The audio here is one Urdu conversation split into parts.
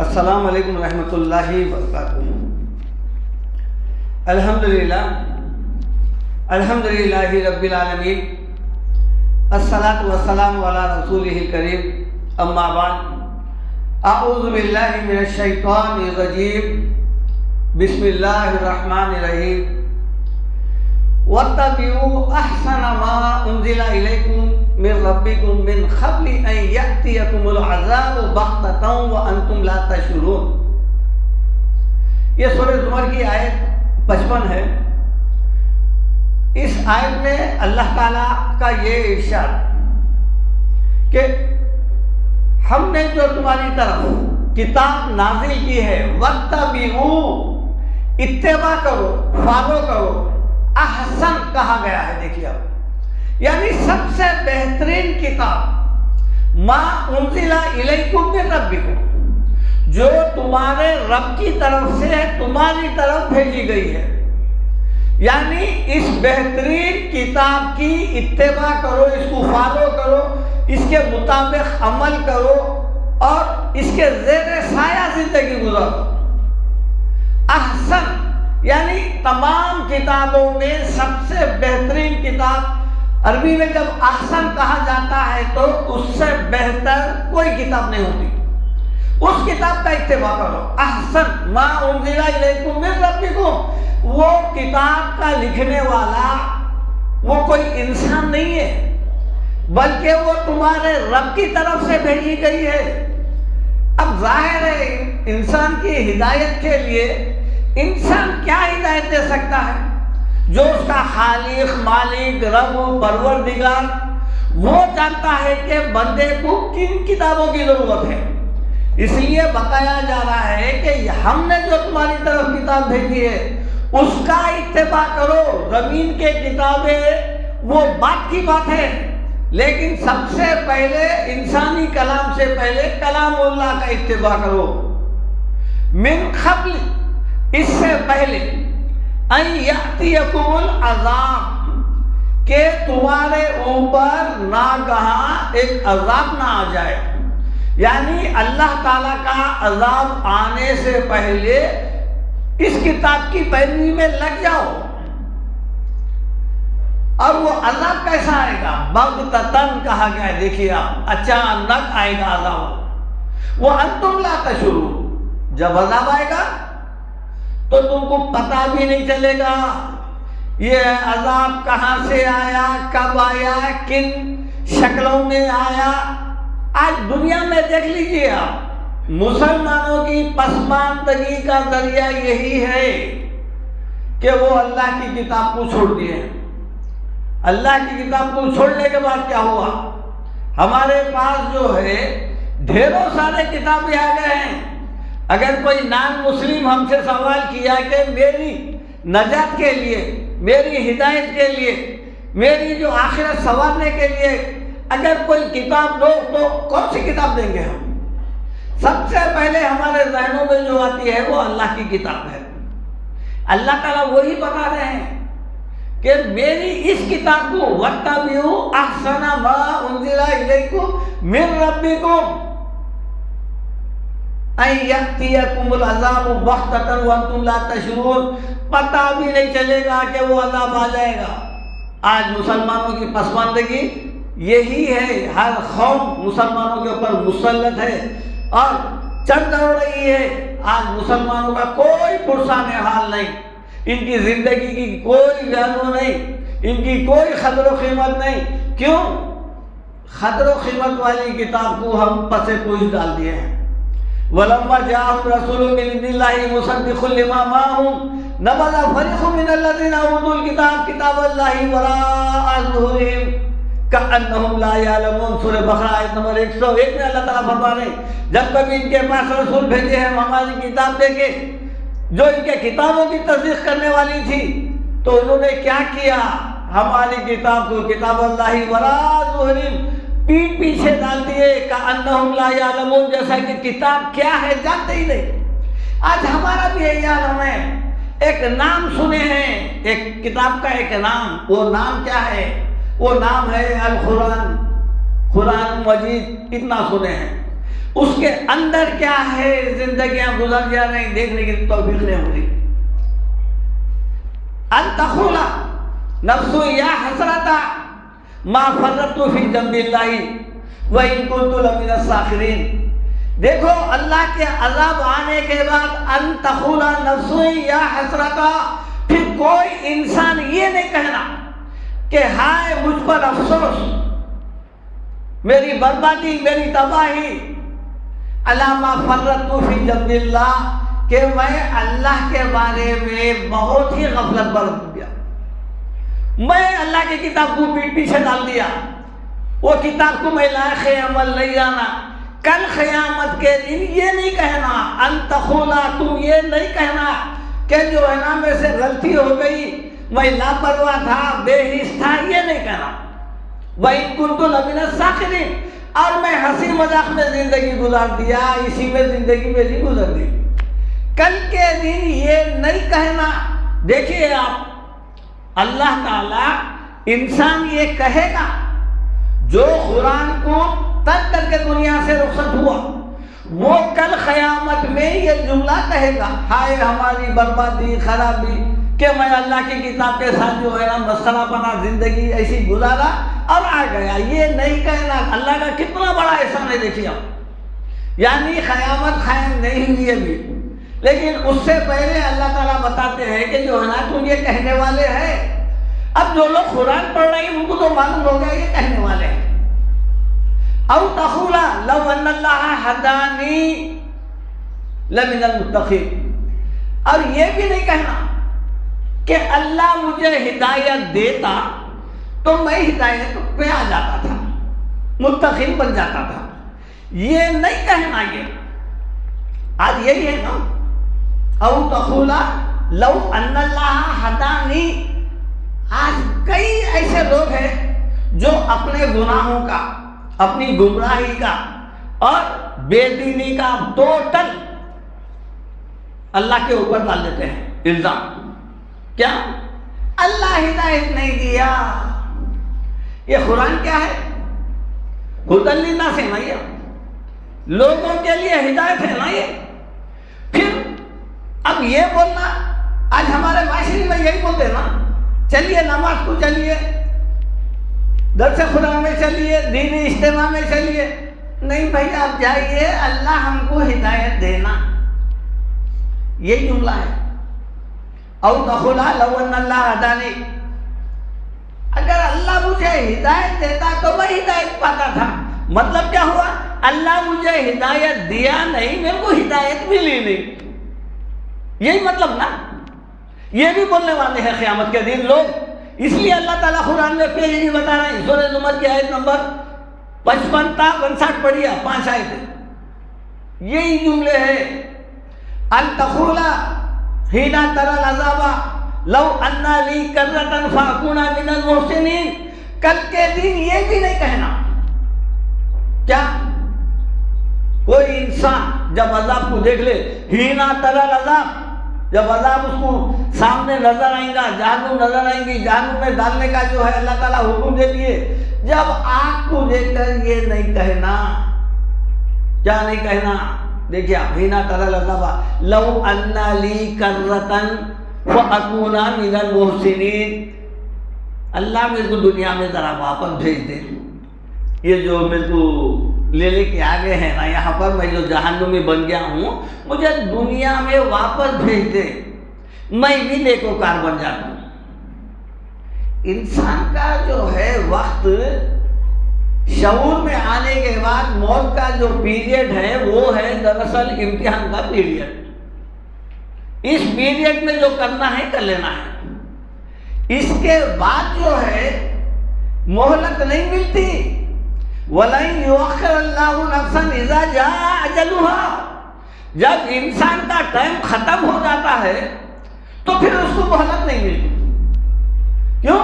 السلام علیکم ورحمۃ اللہ وبرکاتہ۔ الحمدللہ رب العالمین، الصلاۃ والسلام علی رسولہ الکریم، اما بعد، اعوذ باللہ من الشیطان الرجیم، بسم اللہ الرحمن الرحیم۔ واتبعوا احسن ما انزل الیکم من ربکم من قبل ان یأتیکم العذاب بغتۃ وانتم لا تشعرون۔ یہ سورہ زمر کی آیت 55 ہے۔ اس آیت میں اللہ تعالیٰ کا یہ ارشاد کہ ہم نے جو تمہاری طرف کتاب نازل کی ہے، واتبعوا، اتباع کرو، فالو کرو، احسن کہا گیا ہے۔ دیکھیے اب، یعنی سب سے بہترین کتاب ما انزل الیکم من ربکم، جو تمہارے رب کی طرف سے تمہاری طرف بھیجی گئی ہے، یعنی اس بہترین کتاب کی اتباع کرو، اس کو فالو کرو، اس کے مطابق عمل کرو اور اس کے زیر سایہ زندگی گزارو۔ احسن یعنی تمام کتابوں میں سب سے بہترین کتاب، عربی میں جب احسن کہا جاتا ہے تو اس سے بہتر کوئی کتاب نہیں ہوتی، اس کتاب کا اتباع کرو۔ احسن ما انزل الیکم من ربکم، وہ کتاب کا لکھنے والا وہ کوئی انسان نہیں ہے، بلکہ وہ تمہارے رب کی طرف سے بھیجی گئی ہے۔ اب ظاہر ہے انسان کی ہدایت کے لیے انسان کیا ہدایت دے سکتا ہے؟ جو اس کا خالق، مالک، رب، پروردگار وہ جانتا ہے کہ بندے کو کن کتابوں کی ضرورت ہے۔ اس لیے بتایا جا رہا ہے کہ ہم نے جو تمہاری طرف کتاب بھیجی ہے اس کا اتباع کرو۔ زمین کے کتابیں وہ بات کی بات ہے، لیکن سب سے پہلے انسانی کلام سے پہلے کلام اللہ کا اتباع کرو۔ من قبل، اس سے پہلے، ان یأتیکم العذاب، کہ تمہارے اوپر ناگہاں ایک عذاب نہ آ جائے، یعنی اللہ تعالیٰ کا عذاب آنے سے پہلے اس کتاب کی پیروی میں لگ جاؤ۔ اور وہ عذاب کیسا آئے گا؟ بغتۃ کہا گیا ہے۔ دیکھیے آپ، اچانک آئے گا عذاب، وانتم لا تشعرون، جب عذاب آئے گا تو تم کو پتہ بھی نہیں چلے گا یہ عذاب کہاں سے آیا، کب آیا، کن شکلوں میں آیا۔ آج دنیا میں دیکھ لیجیے آپ، مسلمانوں کی پسماندگی کا ذریعہ یہی ہے کہ وہ اللہ کی کتاب کو چھوڑ دیے۔ اللہ کی کتاب کو چھوڑنے کے بعد کیا ہوا؟ ہمارے پاس جو ہے ڈھیروں سارے کتابیں آ گئے ہیں۔ اگر کوئی نان مسلم ہم سے سوال کیا کہ میری نجات کے لیے، میری ہدایت کے لیے، میری جو آخرت سنوارنے کے لیے اگر کوئی کتاب دو تو کون سی کتاب دیں گے ہم؟ سب سے پہلے ہمارے ذہنوں میں جو آتی ہے وہ اللہ کی کتاب ہے۔ اللہ تعالیٰ وہی بتا رہے ہیں کہ میری اس کتاب کو واتبعوا احسن ما انزل الیکم من ربکم ان یأتیکم العذاب بغتۃ وانتم لا تشعرون، پتہ بھی نہیں چلے گا کہ وہ عذاب آ جائے گا۔ آج مسلمانوں کی پسماندگی یہی ہے، ہر قوم مسلمانوں کے اوپر مسلط ہے اور چل دوڑ رہی ہے۔ آج مسلمانوں کا کوئی پرسان حال نہیں، ان کی زندگی کی کوئی ویلیو نہیں، ان کی کوئی قدر و قیمت نہیں۔ کیوں؟ قدر و قیمت والی کتاب کو ہم پس پوچھ ڈال دیے ہیں۔ وَلَمَّا جَاءَهُمْ رَسُولٌ مِّنْ عِندِ اللَّهِ مُصَدِّقٌ لِّمَا مَعَهُمْ نَبَذَ فَرِيقٌ مِّنَ الَّذِينَ أُوتُوا الْكِتَابَ كِتَابَ اللَّهِ وَرَاءَ ظُهُورِهِمْ كَأَنَّهُمْ لَا يَعْلَمُونَ۔ سورہ بقرہ آیت نمبر 101 میں اللہ تعالیٰ فرما رہے ہیں جب کبھی ان کے پاس رسول بھیجے ہیں ہماری کتاب دے کے، جو ان کے کتابوں کی تصدیق کرنے والی تھی، تو انہوں نے کیا کیا؟ ہماری کتاب کو کتاب اللہ وراء ظہورہم، پیٹھ پیچھے ڈال دیے، کأنہم لا یعلمون، جیسا کہ کتاب کیا ہے جانتے ہی نہیں۔ آج ہمارا بھی یہی حال ہے، ایک نام سنے ہیں، ایک کتاب کا ایک نام، وہ نام کیا ہے؟ وہ نام ہے القرآن، قرآن مجید، اتنا سنے ہیں۔ اس کے اندر کیا ہے زندگیاں گزر جا رہی دیکھنے کی توفیق نہیں ہو رہی. ان تقول نفس یا حسرتا ما فرطت فی جنب اللہ وان کنت لمن الساخرین. دیکھو اللہ کے عذاب آنے کے بعد ان تقول نفس یا حسرتا، پھر کوئی انسان یہ نہیں کہنا کہ ہائے مجھ پر افسوس، میری بربادی، میری تباہی، الا ما فرطت فی جنب اللہ، کہ میں اللہ کے بارے میں بہت ہی غفلت برت گیا، میں اللہ کی کتاب کو پیچھے ڈال دیا، وہ کتاب کو میں لائق عمل نہیں آنا. کل قیامت کے دن یہ نہیں کہنا ان تقولا، تم یہ نہیں کہنا کہ جو ہے نا میں سے غلطی ہو گئی، میں لاپرواہ تھا، بے حس تھا، یہ نہیں کہنا. وَإِن كُنتُ لَمِنَ السَّاخِرِينَ، اور میں ہنسی مذاق میں زندگی گزار دیا، اسی میں زندگی میری گزر گئی. کل کے دن یہ نہیں کہنا. دیکھیے آپ، اللہ تعالی انسان یہ کہے گا جو قرآن کو ترک کر کے دنیا سے رخصت ہوا، وہ کل قیامت میں یہ جملہ کہے گا، ہائے ہماری بربادی، خرابی، کہ میں اللہ کی کتاب کے ساتھ جو ہے نا مسخرہ بنا زندگی ایسی گزارا اور آ گیا. یہ نہیں کہنا. اللہ کا کتنا بڑا احسان ہے دیکھیے آپ. یعنی قیامت قائم نہیں ہوئی ابھی، لیکن اس سے پہلے اللہ تعالیٰ بتاتے ہیں کہ جو ہے نا تم یہ کہنے والے ہیں. اب جو لوگ قرآن پڑھ رہے ہیں ان کو تو معلوم ہو گیا یہ کہنے والے ہیں. او تقولا لو ان اللہ ہدانی لمن المتقین، اور یہ بھی نہیں کہنا کہ اللہ مجھے ہدایت دیتا تو میں ہدایت پہ آ جاتا تھا، متقین بن جاتا تھا. یہ نہیں کہنا. یہ آج یہی ہے نا، او تقولا لو ان اللہ ہدانی. آج کئی ایسے لوگ ہیں جو اپنے گناہوں کا، اپنی گمراہی کا اور بے دینی کا ٹوٹل اللہ کے اوپر ڈال دیتے ہیں الزام. کیا اللہ ہدایت نہیں دیا؟ یہ قرآن کیا ہے؟ ہدی للناس ہے نا، یہ لوگوں کے لیے ہدایت ہے نا. یہ پھر اب یہ بولنا، آج ہمارے معاشرے میں یہی بولتے ہیں نا، چلیے نماز کو چلیے، درس قرآن میں چلیے، دینی اجتماع میں چلیے. نہیں بھائی آپ جائیے، اللہ ہم کو ہدایت دینا. یہ جملہ ہے. او تقولا لو ان اللہ ہدانی، اگر اللہ مجھے ہدایت دیتا تو میں ہدایت پاتا تھا. مطلب کیا ہوا؟ اللہ مجھے ہدایت دیا نہیں، میرے کو ہدایت ملی نہیں. یہی مطلب نا. یہ بھی بولنے والے ہیں قیامت کے دن لوگ. اس لیے اللہ تعالیٰ قرآن میں پھر یہ بتا رہا ہے. سورہ زمر کی آیت نمبر 55 تا 59 پڑھیے، 5 آیت یہی جملے ہیں. ان تقولا حین تری العذاب لو ان لی کرۃ فاکون من المحسنین. کل کے دن یہ بھی نہیں کہنا. کیا کوئی انسان جب عذاب کو دیکھ لے، حین تری العذاب، جب عذاب اس کو سامنے نظر آئیں گا، جہنم نظر آئیں گی، جہنم میں ڈالنے کا جو ہے اللہ تعالیٰ حکم دے دیے، جب آنکھ کو دیکھ کر یہ نہیں کہنا. کیا نہیں کہنا؟ دیکھیے آپ، حین تری العذاب لو ان لی کرۃ فاکون من المحسنین. اللہ میرے کو دنیا میں ذرا واپس بھیج دے. یہ جو میرے کو لے کے آگے ہیں نا یہاں پر، میں جو جہنمی بن گیا ہوں، مجھے دنیا میں واپس بھیج دے، میں بھی نیکوکار بن جاتا ہوں. انسان کا جو ہے وقت شعور میں آنے کے بعد موت کا جو پیریڈ ہے وہ ہے دراصل امتحان کا پیریڈ. اس پیریڈ میں جو کرنا ہے کر لینا ہے. اس کے بعد جو ہے مہلت نہیں ملتی. وَلَن يُؤَخِّرَ اللَّهُ نَفْسًا إِذَا جَاءَ أَجَلُهَا. جب انسان کا ٹائم ختم ہو جاتا ہے تو پھر اس کو مہلت نہیں ملتی. کیوں؟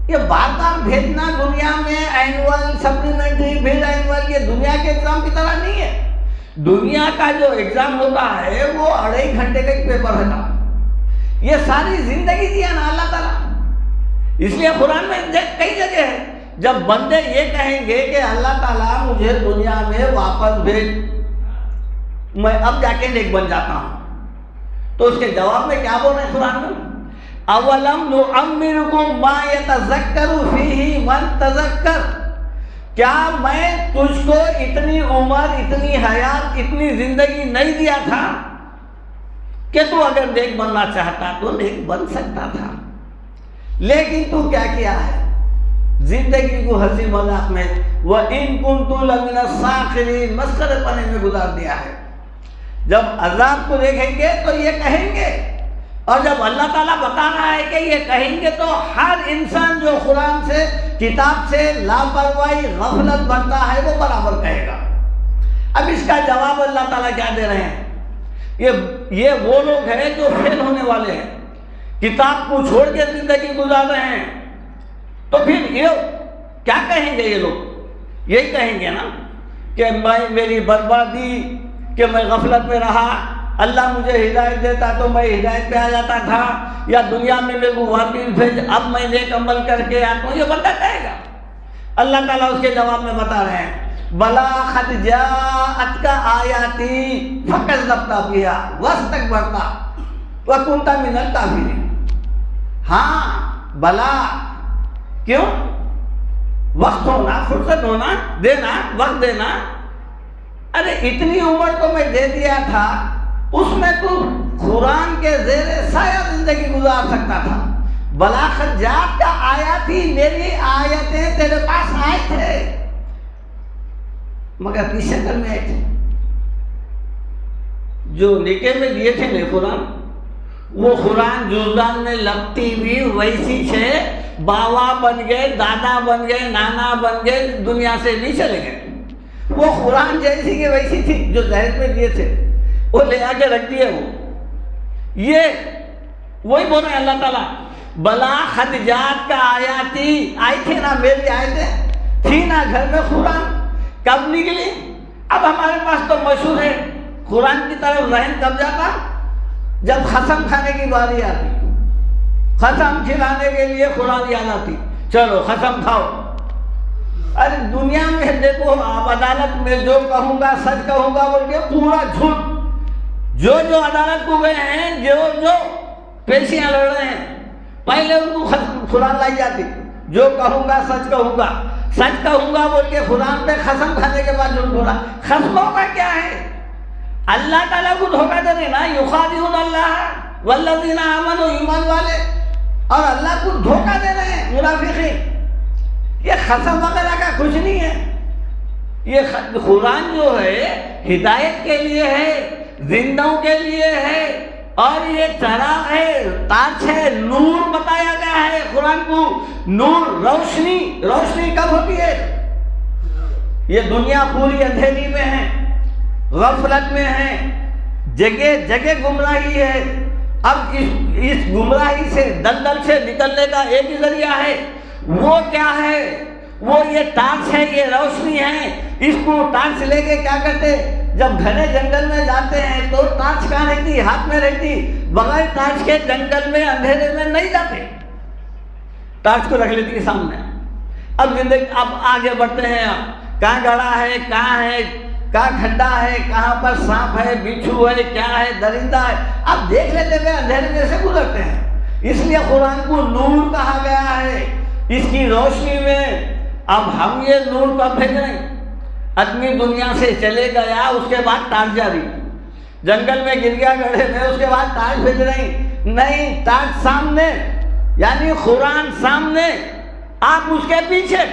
یہ بار بار بھیجنا دنیا میں اینول سپلیمنٹری پھر اینول، یہ دنیا کے ایگزام کی طرح نہیں ہے. دنیا کا جو ایگزام ہوتا ہے وہ 2.5 گھنٹے کا ایک پیپر ہوتا. یہ ساری زندگی دیا نا اللہ تعالیٰ. اس لیے قرآن میں کئی جگہ ہے جب بندے یہ کہیں گے کہ اللہ تعالیٰ مجھے دنیا میں واپس بھیج، میں اب جا کے نیک بن جاتا ہوں، تو اس کے جواب میں کیا بول رہے ہیں قرآن میں؟ اولم نعمرکم ما یتذکر فیہ من تذکر، کیا میں تجھ کو اتنی عمر، اتنی حیات، اتنی زندگی نہیں دیا تھا کہ تو اگر نیک بننا چاہتا تو نیک بن سکتا تھا؟ لیکن تو کیا کیا ہے؟ زندگی کو ہنسی مذاق میں وَإِن كُنتُ لَمِنَ السَّاخِرِينَ مسخرے پنے میں گزار دیا ہے۔ جب عذاب کو دیکھیں گے تو یہ کہیں گے، اور جب اللہ تعالیٰ بتا رہا ہے کہ یہ کہیں گے تو ہر انسان جو قرآن سے، کتاب سے لاپرواہی، غفلت بنتا ہے وہ برابر کہے گا۔ اب اس کا جواب اللہ تعالیٰ کیا دے رہے ہیں؟ یہ وہ لوگ ہیں جو فیل ہونے والے ہیں، کتاب کو چھوڑ کے زندگی گزار رہے ہیں، تو پھر یہ کیا کہیں گے؟ یہ لوگ یہی کہیں گے نا کہ میری بربادی، کہ میں غفلت میں رہا، اللہ مجھے ہدایت دیتا تو میں ہدایت پہ آ جاتا تھا، یا دنیا میں میرے کو واپس بھیج، اب میں نیک عمل کر کے آتا ہوں، یہ بندہ کہے گا۔ اللہ تعالیٰ اس کے جواب میں بتا رہے ہیں بلا قد جاءتک آیاتی فکذبت بہا واستکبرت وکنت من الکافرین۔ ہاں بلا، کیوں؟ وقت ہونا، فرصت ہونا، دینا، وقت دینا۔ ارے اتنی عمر تو میں دے دیا تھا، اس میں تو قرآن کے زیر سایہ زندگی گزار سکتا تھا۔ بلا قد جاءتک آیاتی، میری آیتیں تیرے پاس آئے تھے، مگر کس شکل میں آئے تھے؟ جو نکے میں دیے تھے نا قرآن، وہ قرآن جوزدان میں لپٹی ہوئی ویسی چھے، باوا بن گئے، دادا بن گئے، نانا بن گئے، دنیا سے بھی چلے گئے۔ وہ قرآن جیسی کہ ویسی تھی جو ظاہر میں دیے تھے، وہ لے آ کے رکھ دیے۔ وہ یہ وہی بول رہے ہیں اللہ تعالیٰ، بلا قد جاءتک آیاتی، آئی تھی نا میری آیتیں، تھی نا گھر میں قرآن، کب نکلی؟ اب ہمارے پاس تو مشہور ہے، قرآن کی طرف ذہن کب جاتا؟ جب قسم کھانے کی باری آتی، قسم کھلانے کے لیے قرآن یاد آتی، چلو قسم کھاؤ۔ ارے دنیا میں دیکھو، آپ عدالت میں جو کہوں گا سچ کہوں گا بول کے پورا جھوٹ، جو عدالت کو گئے ہیں، جو پیشیاں لڑ رہے ہیں، پہلے ان کو قرآن لائی جاتی، جو کہوں گا سچ کہوں گا، سچ کہوں گا بول کے قرآن پہ قسم کھانے کے بعد جھوٹ بولا۔ قسموں کا کیا ہے؟ اللہ تعالیٰ کو دھوکہ دے رہے نا، یخادعون اللہ والذین آمنوا، ایمان والے، اور اللہ کو دھوکہ دے رہے ہیں منافقین۔ یہ قسم وغیرہ کا کچھ نہیں ہے، یہ قرآن جو ہے ہدایت کے لیے ہے، زندوں کے لیے ہے، اور یہ چراغ ہے، تاج ہے، نور بتایا گیا ہے قرآن کو۔ نور، روشنی کب ہوتی ہے؟ یہ دنیا پوری اندھیری میں ہے، غفلت میں ہے، جگہ جگہ گمراہی ہے۔ اب اس گمراہی سے، دلدل سے نکلنے کا ایک ہی ذریعہ ہے، وہ کیا ہے؟ وہ یہ ٹارچ ہے، یہ روشنی ہے۔ اس کو ٹارچ لے کے کیا کرتے؟ جب گھنے جنگل میں جاتے ہیں تو ٹارچ کہاں رہتی؟ ہاتھ میں رہتی، بغیر ٹارچ کے جنگل میں اندھیرے میں نہیں جاتے، ٹارچ کو رکھ لیتی سامنے۔ اب زندگی، اب آگے بڑھتے ہیں، کہاں گڑھا ہے، کہاں کھڈا ہے، کہاں پر سانپ ہے، بچھو ہے، کیا ہے، درندہ ہے، اب دیکھ لیتے ہوئے اندھیرے میں سے گزرتے ہیں۔ اس لیے قرآن کو نور کہا گیا ہے، اس کی روشنی میں۔ اب ہم یہ نور کو بھیج رہے ہیں، آدمی دنیا سے چلے گیا، اس کے بعد ٹارچ جاری، جنگل میں گر گیا گڑھے میں، اس کے بعد ٹارچ بھیج رہے ہیں، نہیں، ٹارچ سامنے، یعنی قرآن سامنے، آپ اس کے پیچھے۔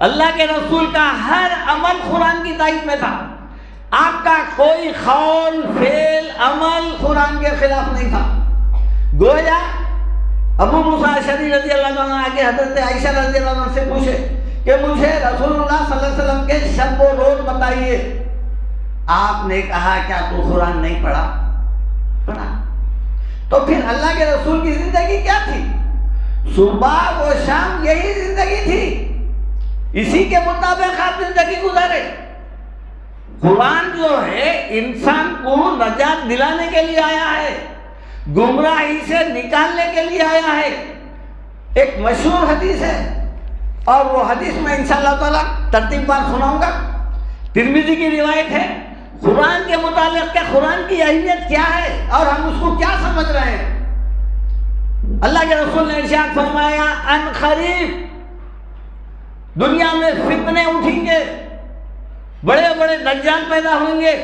اللہ کے رسول کا ہر عمل قرآن کی تائید میں تھا، آپ کا کوئی قول، فعل، عمل قرآن کے خلاف نہیں تھا۔ گویا ابو موسیٰ اشعری رضی اللہ عنہ آگے حضرت عائشہ رضی اللہ عنہ سے پوچھے کہ مجھے رسول اللہ صلی اللہ علیہ وسلم کے شب و روز بتائیے۔ آپ نے کہا کیا تو قرآن نہیں پڑھا؟ تو پھر اللہ کے رسول کی زندگی کیا تھی؟ صبح و شام یہی زندگی تھی، اسی کے مطابق آپ زندگی گزارے۔ قرآن جو ہے انسان کو نجات دلانے کے لیے آیا ہے، گمراہی سے نکالنے کے لیے آیا ہے۔ ایک مشہور حدیث ہے اور وہ حدیث میں انشاءاللہ تعالیٰ ترتیب بار سناؤں گا. ترمذی کی روایت ہے قرآن کے متعلق کہ قرآن کی اہمیت کیا ہے اور ہم اس کو کیا سمجھ رہے ہیں. اللہ کے رسول نے ارشاد فرمایا ان قریب دنیا میں فتنے اٹھیں گے، بڑے بڑے دجال پیدا ہوں گے،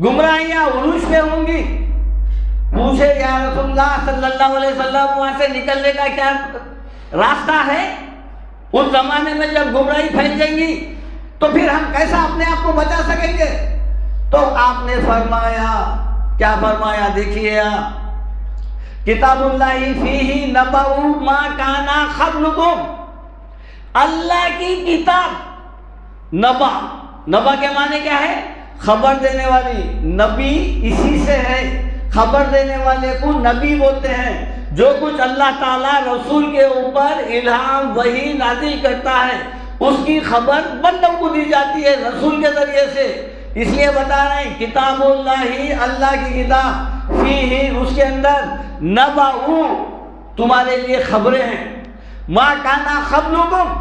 گمراہیاں عروج پہ ہوں گی. پوچھے یا رسول اللہ صلی اللہ علیہ وسلم وہاں سے نکلنے کا کیا راستہ ہے؟ اس زمانے میں جب گمراہی پھیل جائیں گی تو پھر ہم کیسا اپنے آپ کو بچا سکیں گے؟ تو آپ نے فرمایا، کیا فرمایا دیکھیے آپ، کتاب اللہ فیہ نبأ ما کان قبلکم، اللہ کی کتاب. نبا کے معنی کیا ہے؟ خبر دینے والی. نبی اسی سے ہے، خبر دینے والے کو نبی بولتے ہیں. جو کچھ اللہ تعالیٰ رسول کے اوپر الہام وحی نازل کرتا ہے اس کی خبر بندوں کو دی جاتی ہے رسول کے ذریعے سے. اس لیے بتا رہے ہیں کتاب اللہ، اللہ کی کتاب، فیہ اس کے اندر نبأ تمہارے لیے خبریں ہیں، ما کانا قبلکم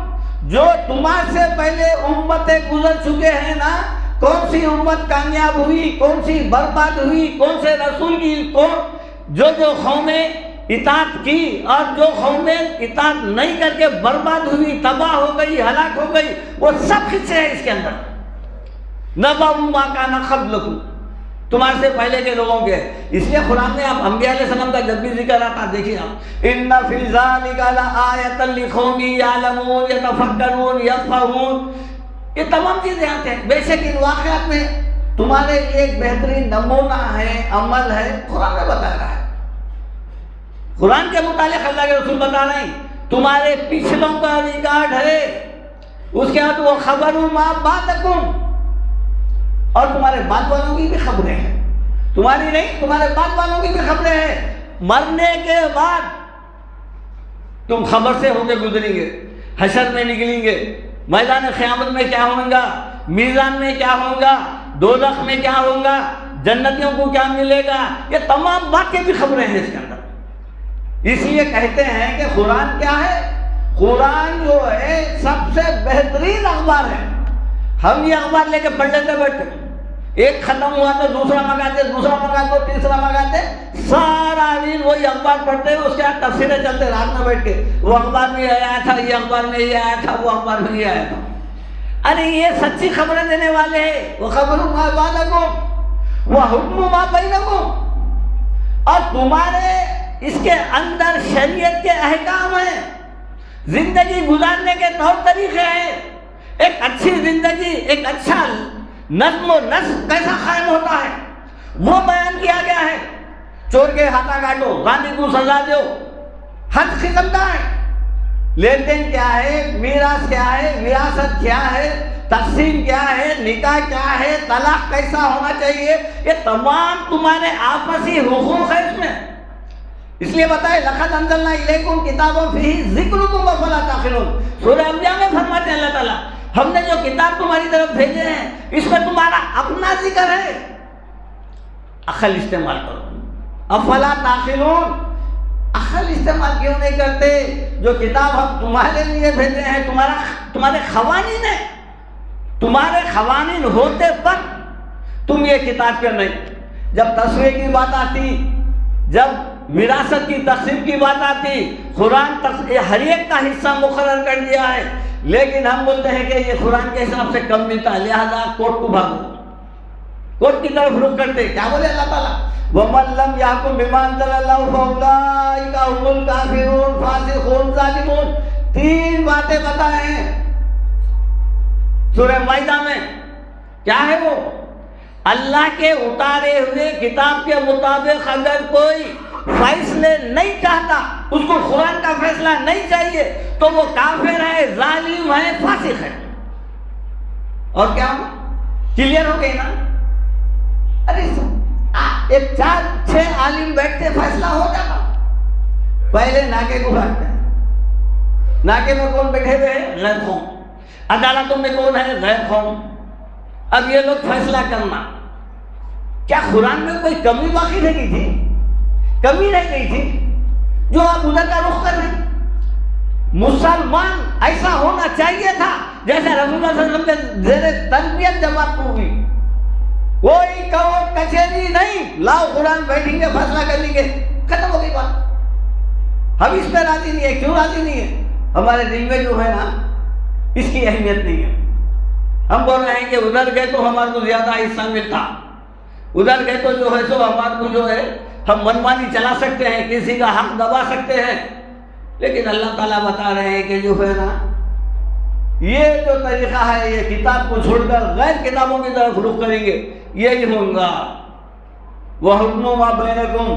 جو تمہارے سے پہلے امتیں گزر چکے ہیں نا، کون سی امت کامیاب ہوئی، کون سی برباد ہوئی، کون سے رسول کی کو جو قومیں اطاعت کی اور جو قومیں اطاعت نہیں کر کے برباد ہوئی، تباہ ہو گئی، ہلاک ہو گئی، وہ سب قصے ہیں اس کے اندر. نبأ ما کان قبلکم تمہارے سے پہلے کے لوگوں کے. اس لیے قرآن میں آپ انبیاء علیہ السلام کا جب بھی ذکر آتا دیکھیے آپ، ان فی ذلک لآیۃ لقوم یعلمون یتفکرون یفقہون، یہ تمام چیزیں آتے ہیں. بے شک ان واقعات میں تمہارے لیے ایک بہترین نمونہ ہے، عمل ہے، قرآن میں بتا رہا ہے. قرآن کے متعلق اللہ کے رسول بتا رہے ہیں تمہارے پچھلوں کا ریکارڈ ہے. اس کے بعد وہ خبر ما بعدکم، اور تمہارے بعد والوں کی بھی خبریں ہیں. تمہاری نہیں، تمہارے بعد والوں کی بھی خبریں ہیں. مرنے کے بعد تم خبر سے ہو کے گزریں گے، حشر میں نکلیں گے، میدان قیامت میں کیا ہوگا، میزان میں کیا ہوگا، دوزخ میں کیا ہوگا، جنتیوں کو کیا ملے گا، یہ تمام بات کی بھی خبریں ہیں اس کے اندر. اس لیے کہتے ہیں کہ قرآن کیا ہے؟ قرآن جو ہے سب سے بہترین اخبار ہے. ہم یہ اخبار لے کے پڑھ لیتے بیٹھتے، ایک ختم ہوا تو دوسرا منگاتے، دوسرا منگاتے، تیسرا منگاتے، سارا دن وہی اخبار پڑھتے، اس کے بعد تفسیریں چلتے رات میں بیٹھ کے، وہ اخبار میں یہ آیا تھا، یہ اخبار میں یہ آیا تھا، وہ اخبار میں یہ آیا تھا. ارے یہ سچی خبریں دینے والے ہیں. وہ خبر ما بعدکم وہ حکم ما بینکم، اور تمہارے اس کے اندر شریعت کے احکام ہیں، زندگی گزارنے کے طور طریقے ہیں. ایک اچھی زندگی، ایک اچھا نظم و نسق کیسا قائم ہوتا ہے وہ بیان کیا گیا ہے. چور کے ہاتھا کاٹو، غانی کو سزا دو، ہر قسم کا ہے. لین دین کیا ہے، میراث کیا ہے، وراثت کیا ہے، تقسیم کیا ہے، نکاح کیا ہے، طلاق کیسا ہونا چاہیے، یہ تمام تمہارے آپسی حقوق ہے اس میں. اس لیے بتائے لقد انزلنا الیکم کتابا فیہ ذکرکم افلا تعقلون. سورہ انبیاء میں فرماتے ہیں اللہ تعالیٰ ہم نے جو کتاب تمہاری طرف بھیجے ہیں اس میں تمہارا اپنا ذکر ہے، عقل استعمال کرو. افلا تعقلون، عقل استعمال کیوں نہیں کرتے؟ جو کتاب ہم تمہارے لیے بھیجے ہیں تمہارے قوانین ہیں، تمہارے قوانین ہوتے پر تم یہ کتاب پہ نہیں. جب تصویر کی بات آتی، جب وراثت کی تقسیم کی بات آتی، قرآن ہر ایک کا حصہ مقرر کر دیا ہے، لیکن ہم بولتے ہیں کہ یہ قرآن کے حساب سے کم ملتا ہے، لہذا کورٹ کو بھاگو، کورٹ کی طرف رخ کرتے. کیا بولے اللہ تعالیٰ؟ وَمَن لَّمْ يَحْكُم بِمَا أَنزَلَ اللَّهُ فَأُولَٰئِكَ هُمُ الْكَافِرُونَ فَاسِقُونَ ظَالِمُونَ. 3 باتیں بتائے ہیں سورہ مائدہ میں. کیا ہے وہ؟ اللہ کے اتارے ہوئے کتاب کے مطابق اگر کوئی فیصلے نہیں چاہتا، اس کو قرآن کا فیصلہ نہیں چاہیے، تو وہ کافر ہے، ظالم ہے، فاسق ہے. اور کیا ہو؟ کلیئر ہو گئی نا؟ ارے ایک 4-6 عالم بیٹھتے فیصلہ ہو جاتا. پہلے ناکے کو بھاگتے ہیں، ناکے میں کون بیٹھے ہوئے ہیں؟ غیر قوم. عدالتوں میں کون ہے؟ غیر قوم. اب یہ لوگ فیصلہ کرنا. کیا قرآن میں کوئی کمی باقی رہ گئی تھی؟ کمی رہ گئی تھی جو آپ ادھر کا رخ کر رہے ہیں. مسلمان ایسا ہونا چاہیے تھا جیسے رسول اللہ صلی اللہ علیہ وسلم کے زیر تربیت جب آپ کو ہوئی. کوئی کورٹ کچہری نہیں، لاؤ قرآن بیٹھیں گے فیصلہ کر لیں گے، ختم ہو گئی بات. ہم اس پہ راضی نہیں ہے. کیوں راضی نہیں ہے؟ ہمارے دل میں جو ہے نا اس کی اہمیت نہیں ہے. ہم بول رہے ہیں کہ ادھر گئے تو ہمارے کو زیادہ حصہ ملتا، ادھر گئے تو جو ہے سو ہمارے کو جو ہے ہم منمانی چلا سکتے ہیں، کسی کا حق دبا سکتے ہیں. لیکن اللہ تعالیٰ بتا رہے ہیں کہ جو ہے نا یہ جو طریقہ ہے، یہ کتاب کو چھوڑ کر غیر کتابوں کی طرف رخ کریں گے، یہی ہوگا. وَحُكْمُ مَا بَيْنَكُمْ.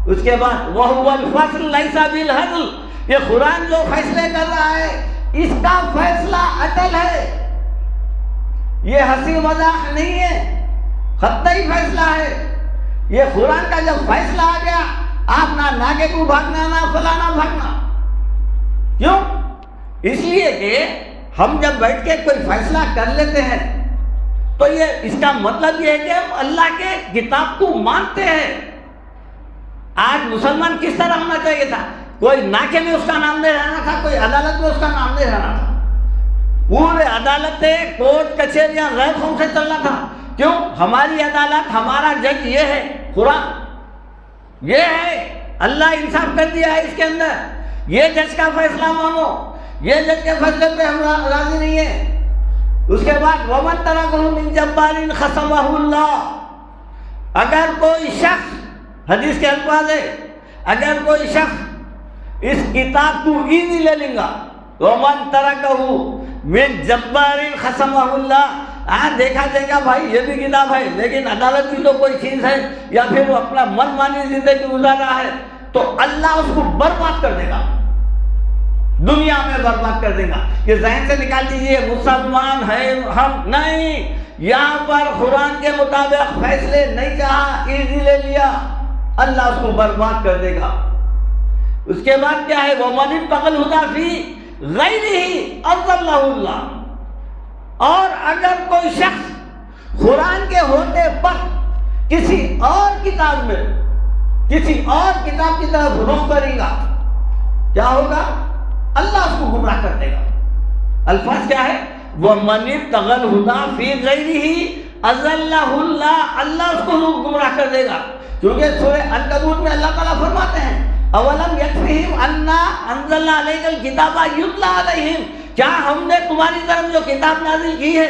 اس کے بعد وَهُوَ الْفَصْلُ لَيْسَ بِالْهَزْلِ. یہ قرآن جو فیصلے کر رہا ہے اس کا فیصلہ اٹل ہے، یہ ہنسی مذاق نہیں ہے، قطعی فیصلہ ہے. یہ قرآن کا جب فیصلہ آ گیا، آپ نہ ناگے کو بھاگنا نہ فلانا بھاگنا. کیوں؟ اس لیے کہ ہم جب بیٹھ کے کوئی فیصلہ کر لیتے ہیں تو یہ اس کا مطلب یہ ہے کہ ہم اللہ کے کتاب کو مانتے ہیں. آج مسلمان کس طرح ہونا چاہیے تھا؟ کوئی ناکے میں اس کا نام نہیں رہنا تھا، کوئی عدالت میں اس کا نام نہیں رہنا تھا. پورے عدالتیں کورٹ کچہریاں غیر قوم سے چلنا تھا. کیوں؟ ہماری عدالت، ہمارا جج یہ ہے قرآن، یہ ہے. اللہ انصاف کر دیا ہے اس کے اندر. یہ جج کا فیصلہ مانو، یہ جج کے فیصلے پہ ہم راضی نہیں ہیں. اس کے بعد وَمَن تَرَكَهُ مِن جَبَّارٍ خَصَمَهُ اللَّهُ. اگر کوئی شخص، حدیث کے الفاظ ہے، اگر کوئی شخص اس کتاب کو ایزی لے لیں گا، وَمَن تَرَكَهُ مِن جَبَّارٍ خَصَمَهُ اللَّهُ. دیکھا جائے گا بھائی یہ بھی کتاب ہے لیکن عدالت بھی تو کوئی چیز ہے، یا پھر وہ اپنا من مانی زندگی گزار رہا ہے، تو اللہ اس کو برباد کر دے گا، دنیا میں برباد کر دے گا. یہ ذہن سے نکال دیجیے مسلمان ہے ہم نہیں. یہاں پر قرآن کے مطابق فیصلے نہیں چاہا، ایزی لے لیا، اللہ اس کو برباد کر دے گا. اس کے بعد کیا ہے؟ وَمَنِ اتَّقَى الْهُدَىٰ فِي غَيْرِهِ أَضَلَّهُ اللَّهُ. اور اگر کوئی شخص قرآن کے ہوتے پر کسی اور کتاب میں، کسی اور کتاب کی طرف رخ کرے گا، کیا ہوگا؟ اللہ اس کو گمراہ کر دے گا. الفاظ کیا ہے؟ وَمَنِ ابْتَغَى الْهُدَىٰ فِي غَيْرِهِ أَضَلَّهُ اللَّهُ. اللہ اس کو گمراہ کر دے گا. کیونکہ سورہ عنکبوت میں اللہ تعالیٰ فرماتے ہیں اَوَلَمْ يَكْفِهِمْ أَنَّا أَنزَلْنَا عَلَيْكَ الْكِتَابَ يُتْلَىٰ عَلَيْهِمْ. کیا ہم نے تمہاری طرف جو کتاب نازل کی ہے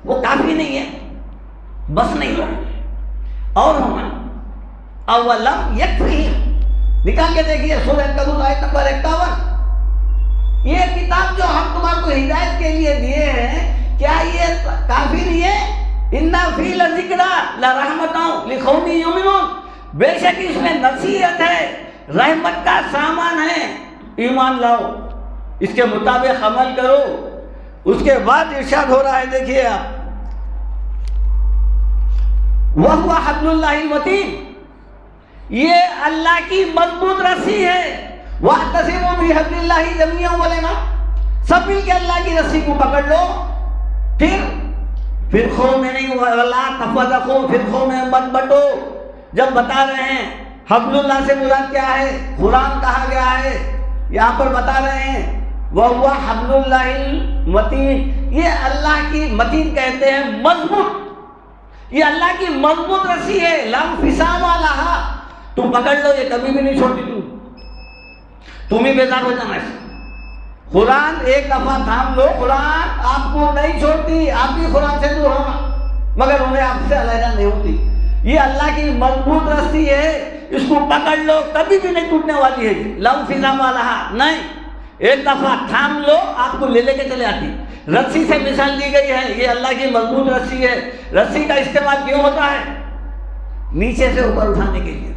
وہ کافی نہیں ہے؟ بس نہیں ہے. اور ہونا اولم یکفیہم، نکال کے دیکھیے سورہ عنکبوت آیت نمبر 51. یہ کتاب جو ہم تمہارے کو ہدایت کے لیے دیے ہیں، کیا یہ کافی نہیں ہے؟ اِنَّ فِی لَذِکْرَىٰ لَرَحْمَةً لِقَوْمٍ یُؤْمِنُونَ. بے شک اس میں نصیحت ہے، رحمت کا سامان ہے. ایمان لاؤ، اس کے مطابق عمل کرو. اس کے بعد ارشاد ہو رہا ہے، دیکھیے آپ، وَهُوَ حَبْلُ اللَّهِ الْمَتِينُ. یہ اللہ کی مضبوط رسی ہے. وَاعْتَصِمُوا بِحَبْلِ اللَّهِ جَمِيعًا وَلَا. سب مل کے اللہ کی رسی کو پکڑ لو، پھر فرقوں میں نہیں، وَلَا تَفَرَّقُوا، فرقوں میں مت بٹو. جب بتا رہے ہیں حبل اللہ سے مراد کیا ہے، قرآن کہا گیا ہے، یہاں پر بتا رہے ہیں وَهُوَ حَبْلُ اللَّهِ الْمَتِينُ. یہ اللہ کی متین کہتے ہیں مضبوط. یہ اللہ کی مضبوط رسی ہے. لَا انفِصَامَ لَهَا. تم پکڑ لو، یہ کبھی بھی نہیں چھوڑتی. تم ہی بیزار ہو جانا ہے. قرآن ایک دفعہ تھام لو، قرآن آپ کو نہیں چھوڑتی. آپ بھی قرآن سے دور ہونا مگر انہیں آپ سے علیحدہ نہیں ہوتی. یہ اللہ کی مضبوط رسی ہے، اس کو پکڑ لو، کبھی بھی نہیں ٹوٹنے والی ہے. لَا انفِصَامَ لَهَا. نہیں، ایک دفعہ تھام لو، آپ کو لے لے کے چلے آتی. رسی سے مثال دی گئی ہے، یہ اللہ کی مضبوط رسی ہے. رسی کا استعمال کیوں ہوتا ہے؟ نیچے سے اوپر اٹھانے کے لیے.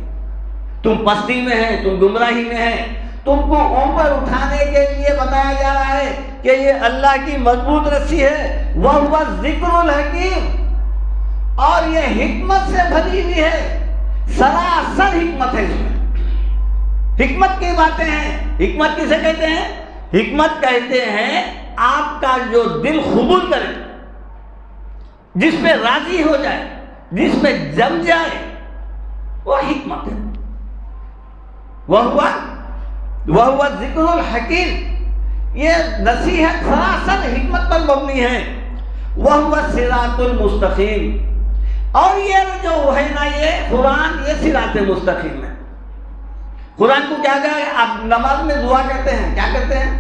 تم پستی میں ہیں، تم گمراہی میں ہیں، تم کو اوپر اٹھانے کے لیے بتایا جا رہا ہے کہ یہ اللہ کی مضبوط رسی ہے. وَهُوَ الذِّكْرُ الْحَكِيمُ. اور یہ حکمت سے بھری ہوئی ہے، سراسر حکمت ہے. اس میں حکمت کی باتیں ہیں. حکمت کسے کہتے ہیں؟ حکمت کہتے ہیں آپ کا جو دل قبول کرے، جس پہ راضی ہو جائے، جس پہ جم جائے، وہ حکمت ہے. وَهُوَ الذِّكْرُ الْحَكِيمُ. یہ نصیحت سراسر حکمت پر مبنی ہے. وَهُوَ الصِّرَاطُ الْمُسْتَقِيمُ. اور یہ جو ہے نا یہ قرآن یہ صراط مستقیم ہے. قرآن کو کیا کہا ہے؟ آپ نماز میں دعا کرتے ہیں، کیا کرتے ہیں؟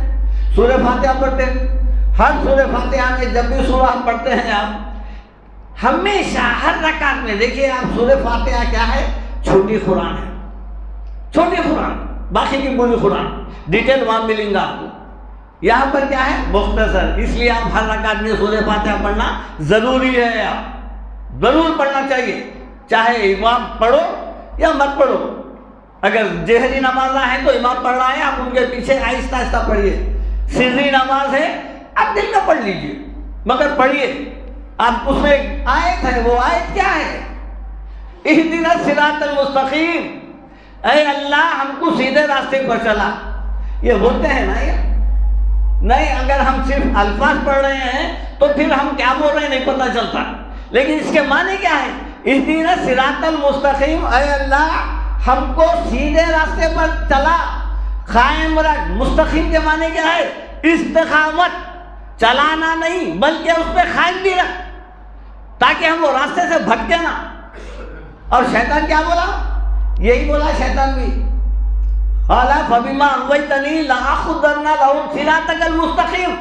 سورہ فاتحہ پڑھتے ہیں. ہر سورہ فاتحہ میں جب بھی سورہ پڑھتے ہیں آپ ہمیشہ ہر رکعت میں دیکھیے آپ سورہ فاتحہ کیا ہے؟ چھوٹی قرآن ہے، چھوٹی قرآن، باقی کی پوری قرآن ڈیٹیل وہاں ملیں گا آپ کو. یہاں پر کیا ہے؟ مختصر. اس لیے آپ ہر رکعت میں سورہ فاتحہ پڑھنا ضروری ہے. آپ ضرور پڑھنا چاہیے، چاہے امام پڑھو یا مت پڑھو. اگر جہری نمازاں ہیں تو امام پڑھ رہا ہے، آپ ان کے پیچھے آہستہ آہستہ پڑھیے. سری نماز ہے آپ دل میں پڑھ لیجیے مگر پڑھیے. آپ اس میں آیت ہے، وہ آیت کیا ہے؟ اہدنا الصراط المستقیم. اے اللہ ہم کو سیدھے راستے پر چلا. یہ بولتے ہیں نا یہ نہیں، اگر ہم صرف الفاظ پڑھ رہے ہیں تو پھر ہم کیا بول رہے ہیں نہیں پتہ چلتا. لیکن اس کے معنی کیا ہے؟ اہدنا الصراط المستقیم. اے اللہ ہم کو سیدھے راستے پر چلا، قائم رکھ. مستقیم کے معنی کیا ہے؟ استقامت، چلانا نہیں بلکہ اس پہ قائم بھی رکھ تاکہ ہم وہ راستے سے بھٹکے نہ. اور شیطان کیا بولا؟ یہی بولا شیطان بھی، قال فبما اغويتني لاخذن لهم صراطك المستقيم.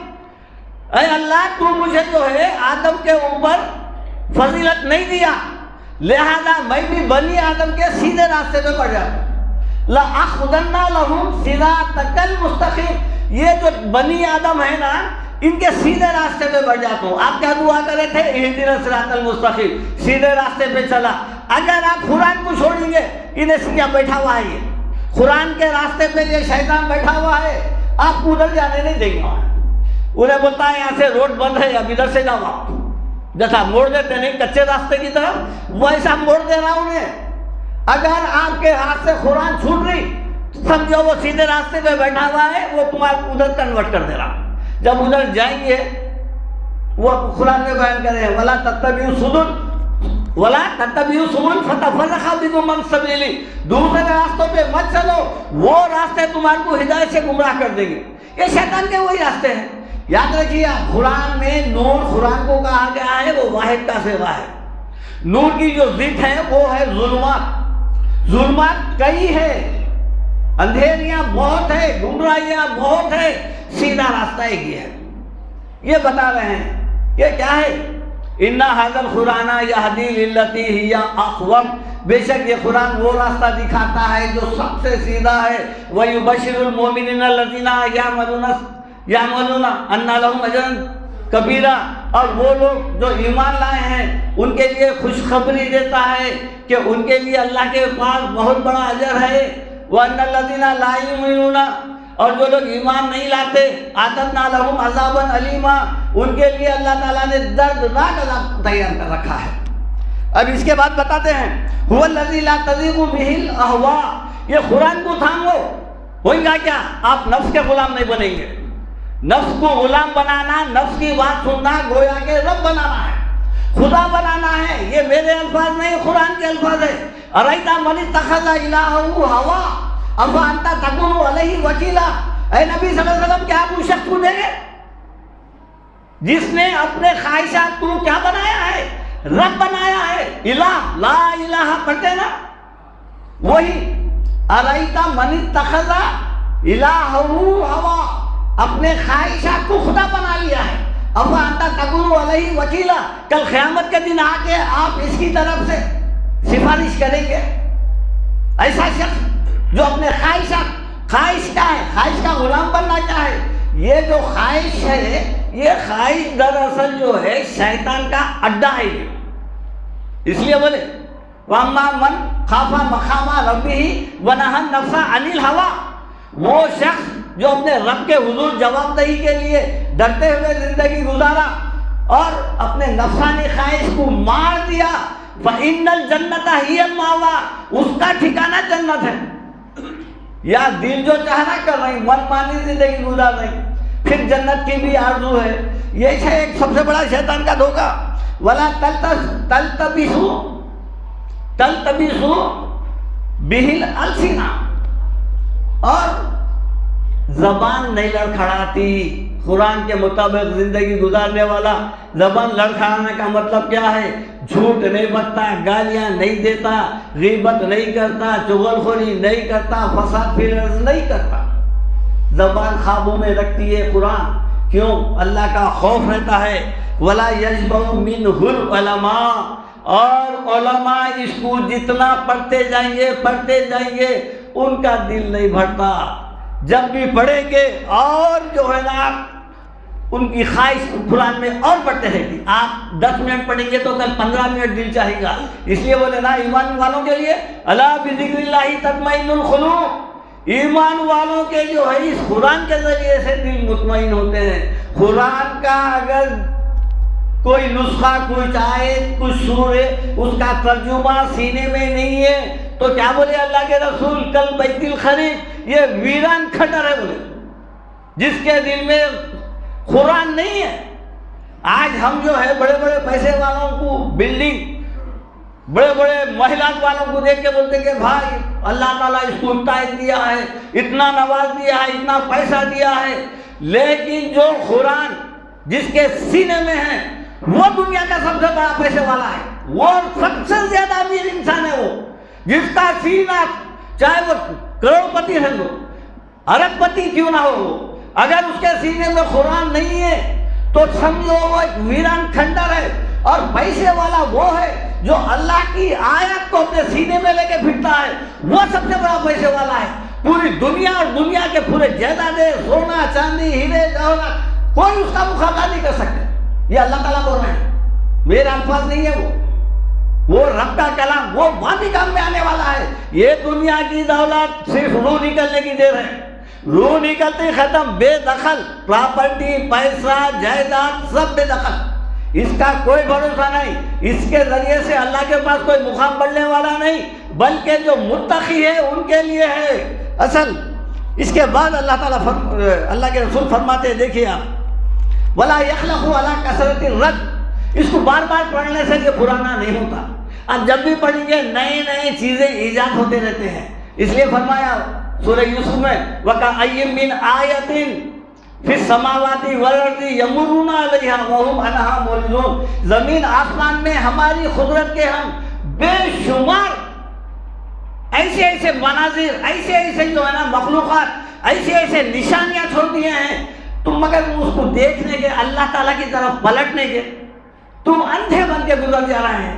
اے اللہ تو مجھے جو ہے آدم کے اوپر فضیلت نہیں دیا، لہذا میں بھی بنی آدم کے سیدھے راستے پہ پڑ جاتا. لاخذن لهم صراطك المستقيم. یہ جو بنی آدم ہے نا ان کے سیدھے راستے پہ بڑھ جاتا ہوں. آپ کیا دعا کرے تھے؟ اہدنا الصراط المستقیم، سیدھے راستے پہ چلا. اگر آپ قرآن کو چھوڑیں گے، انہیں سیدھا بیٹھا ہوا ہے، یہ قرآن کے راستے پہ یہ شیطان بیٹھا ہوا ہے، آپ کو ادھر جانے نہیں دیں گے. انہیں بولتا ہے یہاں سے روڈ بند ہے، اب ادھر سے جاؤ. آپ جیسا موڑ دیتے نہیں کچے راستے کی طرف، ویسا موڑ دے رہا انہیں. اگر آپ کے ہاتھ سے قرآن چھوٹ رہی سمجھو وہ سیدھے راستے پہ بیٹھا ہوا ہے، وہ تمہارا ادھر کنورٹ کر دے رہا. جب ادھر جائیں گے وہ قرآن میں بیان کرے ہیں وَلَا تَتَّبِعُوا سُبُلَ فَتَفَرَّقَ بِكُمْ عَنْ سَبِيلِهِ. دوسرے راستوں پہ مت چلو، وہ راستے تمہارے کو ہدایت سے گمراہ کر دیں گے. یہ شیطان کے وہی راستے ہیں. یاد رکھیے آپ قرآن میں نور، قرآن کو کہا گیا ہے وہ واحد کا صیغہ ہے. نور کی جو ضد ہے وہ ہے ظلمات. ظلمات کئی ہے، اندھیریاں بہت ہے، گمراہیاں بہت ہے، سیدھا راستہ ایک ہی ہے. یہ بتا رہے ہیں یہ کیا ہے؟ اِنَّ هَذَا الْقُرْآنَ يَهْدِي لِلَّتِي هِيَ أَقْوَمُ. بے شک یہ قرآن وہ راستہ دکھاتا ہے جو سب سے سیدھا ہے. وَيُبَشِّرُ الْمُؤْمِنِينَ الَّذِينَ يَعْمَلُونَ أَنَّ لَهُمْ أَجْرًا كَبِيرًا. اور وہ لوگ جو ایمان لائے ہیں ان کے لیے خوشخبری دیتا ہے کہ ان کے لیے اللہ کے پاس بہت بڑا اجر ہے. وَأَنَّ الَّذِينَ لَا يُؤْمِنُونَ. اور جو لوگ ایمان نہیں لاتے اعتدنا لهم عذابا علیما، ان کے لیے اللہ تعالیٰ نے دردناک عذاب تیار کر رکھا ہے. اب اس کے بعد بتاتے ہیں هو الذی لا تزیغ به الاهواء. یہ قرآن کو تھامو، ہوئیں گا کیا؟ آپ نفس کے غلام نہیں بنیں گے. نفس کو غلام بنانا، نفس کی بات سننا گویا کہ رب بنانا ہے، خدا بنانا ہے. یہ میرے الفاظ نہیں، قرآن کے الفاظ ہے. ارأیت من اتخذ الہہ ہوا افانت تکون علیہ وکیلا. اے نبی صلی اللہ علیہ وسلم کیا آپ اس شخص کو دیں گے جس نے اپنے خواہشات کو کیا بنایا ہے؟ رب بنایا ہے. الہ، لا الہ پڑھتے نا وہی. ارأیت من اتخذ الہہ ہوا، اپنے خواہشات کو خدا بنا لیا ہے. افانت تکون علیہ وکیلا. کل قیامت کے دن آ کے آپ اس کی طرف سے سفارش کریں گے؟ ایسا شخص جو اپنے خواہشات، خواہش کیا ہے؟ خواہش کا غلام بننا کیا ہے؟ یہ جو خواہش ہے، یہ خواہش دراصل جو ہے شیطان کا اڈا ہے. یہ اس لیے بولے وَأَمَّا مَنْ خَافَ مَقَامَ رَبِّهِ وَنَهَى النَّفْسَ عَنِ الْهَوَىٰ. وہ شخص جو اپنے رب کے حضور جواب دہی کے لیے ڈرتے ہوئے زندگی گزارا اور اپنے نفسانی خواہش کو مار دیا، فَإِنَّ الْجَنَّةَ هِيَ الْمَأْوَىٰ. اس کا ٹھکانہ جنت ہے. یا دل جو چاہ رہا کر رہی، من مانی زندگی گزار رہی، پھر جنت کی بھی آرزو ہے. یہ ہے ایک سب سے بڑا شیطان کا دھوکہ. وَلَا تَلْتَبِسُوا بِهِ الْأَلْسِنَةَ. اور زبان نہیں لڑکھڑاتی. قرآن کے مطابق زندگی گزارنے والا زبان لڑکھڑانے کا مطلب کیا ہے؟ جھوٹ نہیں بکتا، گالیاں نہیں دیتا، غیبت نہیں کرتا، چغل خوری نہیں کرتا، فساد پھیرز نہیں کرتا. زبان خوابوں میں رکھتی ہے قرآن. کیوں؟ اللہ کا خوف رہتا ہے. وَلَا يَشْبَعُ مِنْهُ الْعُلَمَاءُ. اور علماء اس کو جتنا پڑھتے جائیں گے ان کا دل نہیں بھرتا. جب بھی پڑھیں گے اور جو ہے نا ان کی خواہش قرآن میں اور بڑھتے رہے گی. آپ 10 منٹ پڑھیں گے تو کل 15 منٹ دل چاہے گا. اس لیے بولے نا ایمان والوں کے لیے الا بذکر اللہ تطمئن القلوب. ایمان والوں کے جو ہے اس قرآن کے ذریعے سے دل مطمئن ہوتے ہیں. قرآن کا اگر کوئی نسخہ، کوئی آیت، کوئی سورہ، اس کا ترجمہ سینے میں نہیں ہے تو کیا بولے اللہ کے رسول؟ کل بیت الخریف یہ ویران کھٹر ہے بولے، جس کے دل میں قرآن نہیں ہے. آج ہم جو ہے بڑے بڑے پیسے والوں کو بلڈنگ، بڑے بڑے محلات والوں کو دیکھ کے بولتے کہ بھائی اللہ تعالیٰ اس کو اتنا دیا ہے، اتنا نواز دیا ہے، اتنا پیسہ دیا ہے. لیکن جو قرآن جس کے سینے میں ہے وہ دنیا کا سب سے بڑا پیسے والا ہے. وہ سب سے زیادہ امیر انسان ہے. وہ جس کا سینہ، چاہے وہ کروڑ پتی ہے، وہ ارب پتی کیوں نہ ہو، اگر اس کے سینے میں قرآن نہیں ہے تو سمجھو وہ ایک ویران کھنڈر ہے. اور پیسے والا وہ ہے جو اللہ کی آیت کو اپنے سینے میں لے کے پھرتا ہے، وہ سب سے بڑا پیسے والا ہے. پوری دنیا اور دنیا کے پورے جائیدادیں، سونا چاندی، ہیرے جواہرات، کوئی اس کا مقابلہ نہیں کر سکتے. یہ اللہ تعالیٰ بول رہے ہیں، میرے الفاظ نہیں ہے. وہ رب کا کلام، وہ باقی کام میں آنے والا ہے. یہ دنیا کی دولت صرف روح نکلنے کی دیر ہے. روح نکلتے ختم، بے دخل. پراپرٹی، پیسہ، جائیداد سب بے دخل. اس کا کوئی بھروسہ نہیں. اس کے ذریعے سے اللہ کے پاس کوئی مقام بڑھنے والا نہیں، بلکہ جو متقی ہے ان کے لیے ہے اصل. اس کے بعد اللہ کے رسول فرماتے ہیں، دیکھیے آپ، وَلَا يَخْلَقُ عَلَىٰ كَثْرَةِ الرَّدِّ. اس کو بار بار پڑھنے سے یہ پرانا نہیں ہوتا. اب جب بھی پڑھیں گے نئے نئے چیزیں ایجاد ہوتے رہتے ہیں. اس لیے فرمایا سورہ یوسف میں وَكَأَيٍّ مِّنْ آیَةٍ فِي السَّمَاوَاتِ وَالْأَرْضِ يَمُرُّونَ عَلَيْهَا وَهُمْ عَنْهَا مُعْرِضُونَ. زمین آسمان میں ہماری قدرت کے ہم بے شمار ایسے ایسے مناظر، ایسے ایسے جو ہے نا مخلوقات، ایسے ایسے نشانیاں چھوڑ دیے ہیں، تم مگر اس کو دیکھنے کے، اللہ تعالیٰ کی طرف پلٹنے کے تم اندھے بن کے گزر جا رہے ہیں.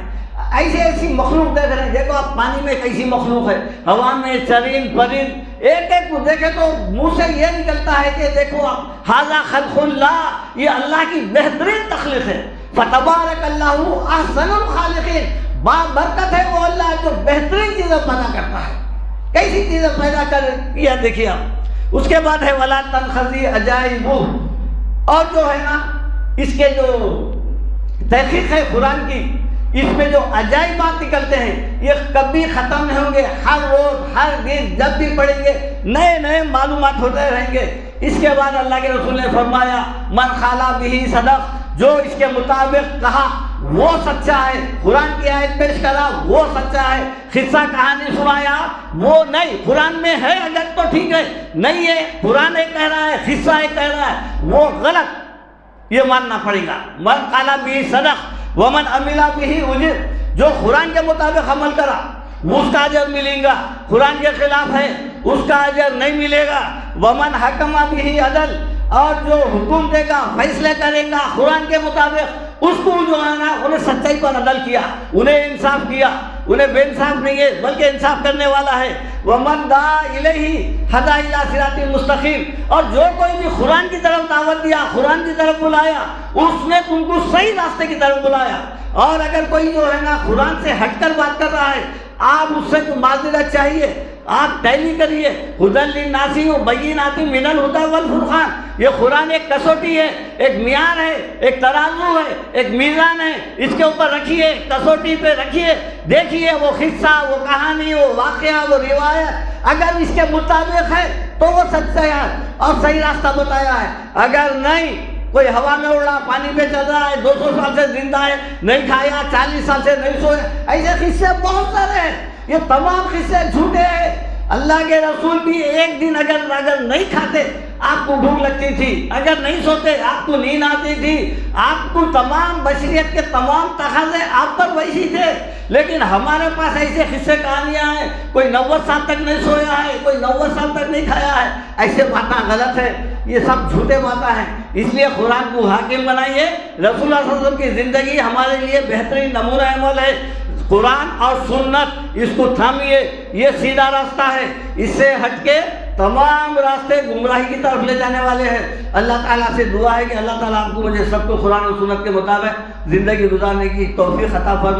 ایسی ایسی مخلوق دیکھ رہے ہیں. دیکھو آپ پانی میں کیسی مخلوق ہے، ہوا میں چرند پرند، ایک ایک کو دیکھے تو منہ سے یہ نکلتا ہے کہ دیکھو آپ ھذا خلق اللہ، یہ اللہ کی بہترین تخلیق ہے. فتبارک اللہ احسن الخالقین. برکت ہے وہ اللہ جو بہترین چیزیں پیدا کرتا ہے. کیسی چیزیں پیدا کر کیا دیکھیے آپ. اس کے بعد ہے ولا تنخزی عجائبہ. اور جو ہے نا اس کے جو تحقیق ہے قرآن کی، اس میں جو عجائبات نکلتے ہیں یہ کبھی ختم نہیں ہوں گے. ہر روز ہر دن جب بھی پڑھیں گے نئے نئے معلومات ہوتے رہیں گے. اس کے بعد اللہ کے رسول نے فرمایا من خالا بہ صدق. جو اس کے مطابق کہا وہ سچا ہے. قرآن کی آیت پیش کرا وہ سچا ہے. قصہ کہانی سنایا وہ نہیں. قرآن میں ہے اگر تو ٹھیک ہے، نہیں ہے قرآن ایک کہہ رہا ہے، قصہ ایک کہہ رہا ہے، وہ غلط، یہ ماننا پڑے گا. من قال به صدق ومن عمل به اجر. جو قرآن کے مطابق عمل کرا اس کا اجر ملے گا، قرآن کے خلاف ہے اس کا اجر نہیں ملے گا. ومن حکم به عدل. اور جو حکم دے گا، فیصلے کرے گا قرآن کے مطابق، اس کو جو ہے نا انہیں سچائی پر عدل کیا، انہیں انصاف کیا، انہیں بے انصاف نہیں ہے بلکہ انصاف کرنے والا ہے. ومن دعا الیہ ہدی الی صراط مستقیم. اور جو کوئی بھی قرآن کی طرف دعوت دیا، قرآن کی طرف بلایا، اس نے تم کو صحیح راستے کی طرف بلایا. اور اگر کوئی جو ہے نا قرآن سے ہٹ کر بات کر رہا ہے، آپ اس سے معذرت چاہیے، آپ ٹیلی کریے. ہدی للناس وبینات من الہدی والفرقان. یہ قرآن ایک کسوٹی ہے، ایک معیار ہے، ایک ترازو ہے، ایک میزان ہے. اس کے اوپر رکھیے، کسوٹی پہ رکھیے، دیکھیے وہ قصہ، وہ کہانی، وہ واقعہ، وہ روایت اگر اس کے مطابق ہے تو وہ سچا ہے اور صحیح راستہ بتایا ہے. اگر نہیں، کوئی ہوا میں اڑ رہا، پانی پہ چل رہا ہے، 200 سال سے زندہ ہے، نہیں کھایا، 40 سال سے نہیں سویا، ایسے قصے بہت سارے ہیں. یہ تمام قصے جھوٹے ہیں. اللہ کے رسول بھی ایک دن اگر نہیں کھاتے آپ کو بھوک لگتی تھی، اگر نہیں سوتے آپ کو نیند آتی تھی، آپ کو تمام بشریت کے تمام تقاضے آپ پر ویسی تھے. لیکن ہمارے پاس ایسے قصے کہانیاں ہیں، کوئی 90 سال تک نہیں سویا ہے، کوئی 90 سال تک نہیں کھایا ہے. ایسے باتیں غلط ہے، یہ سب جھوٹے باتیں ہیں. اس لیے قرآن کو حاکم بنائیے. رسول اللہ صلی اللہ علیہ وسلم کی زندگی ہمارے لیے بہترین نمونہ عمل ہے. قرآن اور سنت اس کو تھامیے، یہ سیدھا راستہ ہے. اس سے ہٹ کے تمام راستے گمراہی کی طرف لے جانے والے ہیں. اللہ تعالیٰ سے دعا ہے کہ اللہ تعالیٰ آپ کو مجھے سب کو قرآن اور سنت کے مطابق زندگی گزارنے کی توفیق عطا فرمائے.